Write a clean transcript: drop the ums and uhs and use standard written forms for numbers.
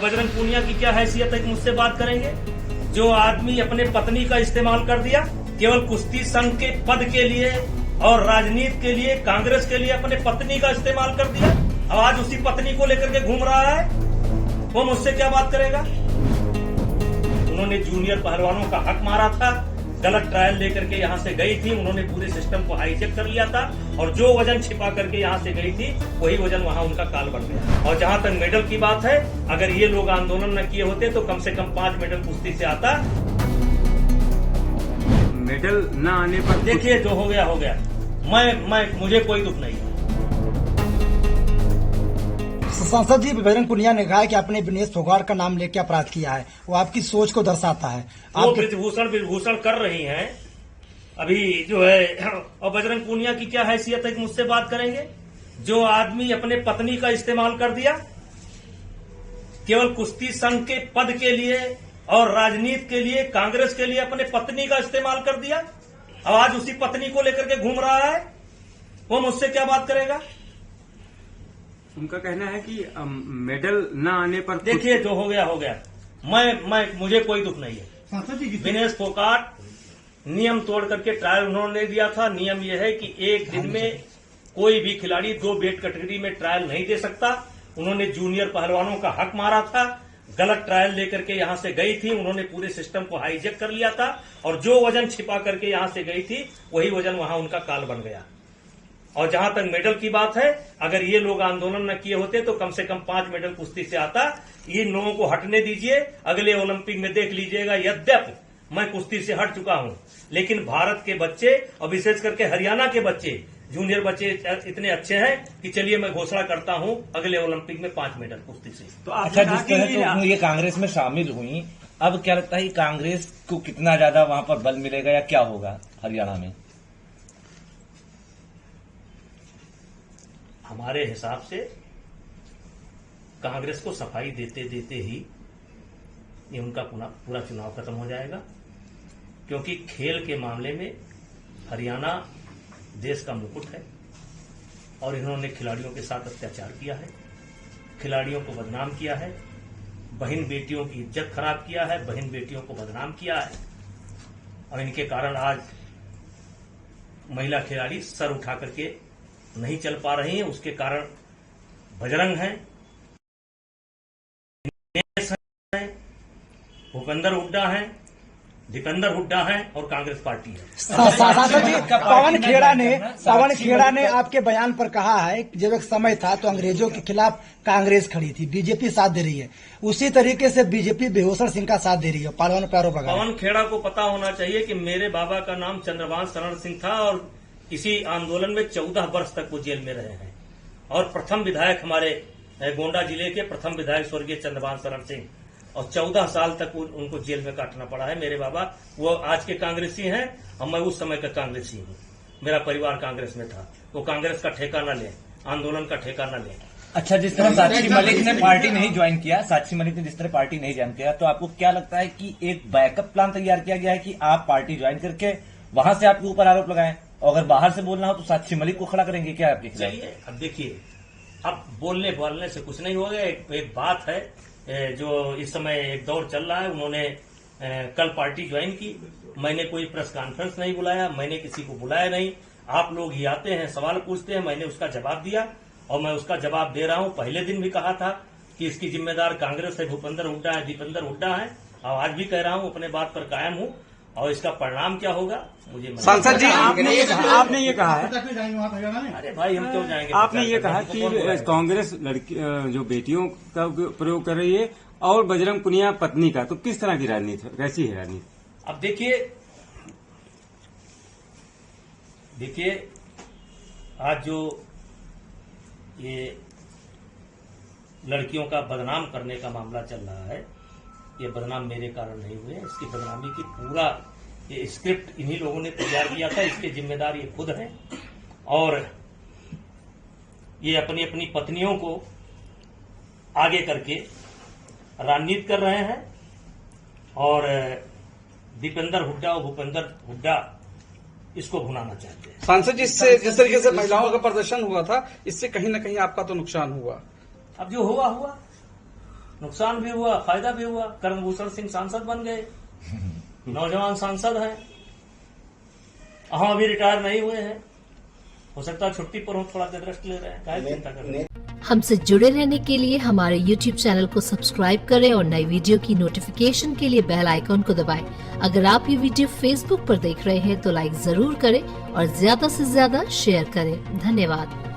बजरंग पूनिया की क्या हैसियत है कि मुझसे बात करेंगे? जो आदमी अपने पत्नी का इस्तेमाल कर दिया केवल कुश्ती संघ के पद के लिए और राजनीति के लिए, कांग्रेस के लिए अपने पत्नी का इस्तेमाल कर दिया, अब आज उसी पत्नी को लेकर के घूम रहा है, वो मुझसे क्या बात करेगा? उन्होंने जूनियर पहलवानों का हक मारा था, गलत ट्रायल लेकर के यहाँ से गई थी, उन्होंने पूरे सिस्टम को हाईजेक कर लिया था और जो वजन छिपा करके यहाँ से गई थी वही वजन वहाँ उनका काल बन गया। और जहाँ तक मेडल की बात है, अगर ये लोग आंदोलन न किए होते तो कम से कम 5 मेडल कुश्ती से आता। मेडल न आने पर देखिए, जो हो गया हो गया, मुझे कोई दुख नहीं है। सांसद जी बजरंग पूनिया ने कहा कि आपने विनेश फोगाट का नाम लेकर अपराध किया है, वो आपकी सोच को दर्शाता है। वो ब्रिजभूषण कर रही हैं अभी जो है। और बजरंग पूनिया की क्या हैसियत है कि मुझसे बात करेंगे? जो आदमी अपने पत्नी का इस्तेमाल कर दिया केवल कुश्ती संघ के पद के लिए और राजनीति के लिए, कांग्रेस के लिए अपने पत्नी का इस्तेमाल कर दिया, अब आज उसी पत्नी को लेकर के घूम रहा है, वो मुझसे क्या बात करेगा? उनका कहना है कि मेडल न आने पर देखिए, जो हो गया हो गया, मुझे कोई दुख नहीं है। विनेश फोगाट नियम तोड़ करके ट्रायल उन्होंने दिया था। नियम यह है कि एक दिन में कोई भी खिलाड़ी 2 वेट कैटेगरी में ट्रायल नहीं दे सकता। उन्होंने जूनियर पहलवानों का हक मारा था, गलत ट्रायल लेकर के यहाँ से गई थी, उन्होंने पूरे सिस्टम को हाईजेक कर लिया था और जो वजन छिपा करके यहाँ से गई थी वही वजन वहाँ उनका काल बन गया। और जहां तक मेडल की बात है, अगर ये लोग आंदोलन न किए होते तो कम से कम 5 मेडल कुश्ती से आता। इन लोगों को हटने दीजिए, अगले ओलंपिक में देख लीजिएगा। यद्यप मैं कुश्ती से हट चुका हूं, लेकिन भारत के बच्चे और विशेष करके हरियाणा के बच्चे, जूनियर बच्चे इतने अच्छे हैं कि चलिए मैं घोषणा करता हूं अगले ओलंपिक में 5 मेडल कुश्ती से। तो अच्छा, जिस तरह तो ये कांग्रेस में शामिल हुई, अब क्या लगता है कि कांग्रेस को कितना ज्यादा वहां पर बल मिलेगा या क्या होगा हरियाणा में? हमारे हिसाब से कांग्रेस को सफाई देते देते ही ये उनका पूरा चुनाव खत्म हो जाएगा, क्योंकि खेल के मामले में हरियाणा देश का मुकुट है और इन्होंने खिलाड़ियों के साथ अत्याचार किया है, खिलाड़ियों को बदनाम किया है, बहन बेटियों की इज्जत खराब किया है, बहन बेटियों को बदनाम किया है और इनके कारण आज महिला खिलाड़ी सर उठा करके नहीं चल पा रही हैं। उसके कारण बजरंग हैं, भूपेंद्र हुड्डा हैं, दीपेंद्र हुड्डा हैं और कांग्रेस पार्टी है। सांसद जी पवन खेड़ा ने आपके बयान पर कहा है कि जब एक समय था तो अंग्रेजों के खिलाफ कांग्रेस खड़ी थी, बीजेपी साथ दे रही है, उसी तरीके से बीजेपी भूषण सिंह का साथ दे रही है। पहलवान पे आरोप लगा। पवन खेड़ा को पता होना चाहिए कि मेरे बाबा का नाम चंद्रभान शरण सिंह था और इसी आंदोलन में 14 वर्ष तक वो जेल में रहे हैं और प्रथम विधायक हमारे गोंडा जिले के प्रथम विधायक स्वर्गीय चंद्रभान शरण सिंह, और 14 साल तक उनको जेल में काटना पड़ा है। मेरे बाबा वो आज के कांग्रेसी हैं और मैं उस समय का कांग्रेसी हूँ। मेरा परिवार कांग्रेस में था। वो कांग्रेस का ठेका न ले, आंदोलन का ठेका न ले। अच्छा, जिस तरह साक्षी मलिक ने पार्टी नहीं ज्वाइन किया, साक्षी मलिक ने जिस तरह पार्टी नहीं ज्वाइन किया, तो आपको क्या लगता है कि एक बैकअप प्लान तैयार किया गया है कि आप पार्टी ज्वाइन करके वहां से आपके ऊपर आरोप लगाएं, और अगर बाहर से बोलना हो तो साक्षी मलिक को खड़ा करेंगे क्या आपके खिलाफ? चलिए, अब देखिए, अब बोलने से कुछ नहीं होगा। एक बात है, जो इस समय एक दौर चल रहा है, उन्होंने कल पार्टी ज्वाइन की, मैंने कोई प्रेस कॉन्फ्रेंस नहीं बुलाया, मैंने किसी को बुलाया नहीं। आप लोग ही आते हैं, सवाल पूछते हैं, मैंने उसका जवाब दिया और मैं उसका जवाब दे रहा हूं। पहले दिन भी कहा था कि इसकी जिम्मेदार कांग्रेस है, भूपेंद्र हुड्डा है, दीपेंद्र हुड्डा है, और आज भी कह रहा हूं, अपने बात पर कायम हूं। और इसका परिणाम क्या होगा मुझे सांसद जी आपने ये कहा है, अरे भाई हम क्यों जाएंगे? आपने ये कहा कि कांग्रेस लड़की जो बेटियों का प्रयोग कर रही है और बजरंग पूनिया पत्नी का, तो किस तरह की राजनीति, कैसी है राजनीति? अब देखिए आज जो ये लड़कियों का बदनाम करने का मामला चल रहा है, ये बदनाम मेरे कारण नहीं हुए। इसकी बदनामी की पूरा ये स्क्रिप्ट इन्हीं लोगों ने तैयार किया था, इसके जिम्मेदार ये खुद हैं और ये अपनी अपनी पत्नियों को आगे करके राजनीति कर रहे हैं और दीपेंद्र हुड्डा और भूपेंद्र हुड्डा इसको भुनाना चाहते हैं। सांसद जी, इससे जिस तरीके से महिलाओं का प्रदर्शन हुआ था, इससे कहीं न कहीं आपका तो नुकसान हुआ। अब जो हुआ नुकसान भी हुआ, फायदा भी हुआ। कर्णभूषण सिंह सांसद बन गए, नौजवान सांसद हैं। हम अभी रिटायर नहीं हुए हैं, हो सकता है छुट्टी पर हो, थोड़ा देर रेस्ट ले रहे हैं, काहे चिंता कर रहे हैं। हमसे जुड़े रहने के लिए हमारे YouTube चैनल को सब्सक्राइब करें और नई वीडियो की नोटिफिकेशन के लिए बेल आइकॉन को दबाएं। अगर आप ये वीडियो Facebook पर देख रहे हैं तो लाइक जरूर करें और ज्यादा से ज्यादा शेयर करें। धन्यवाद।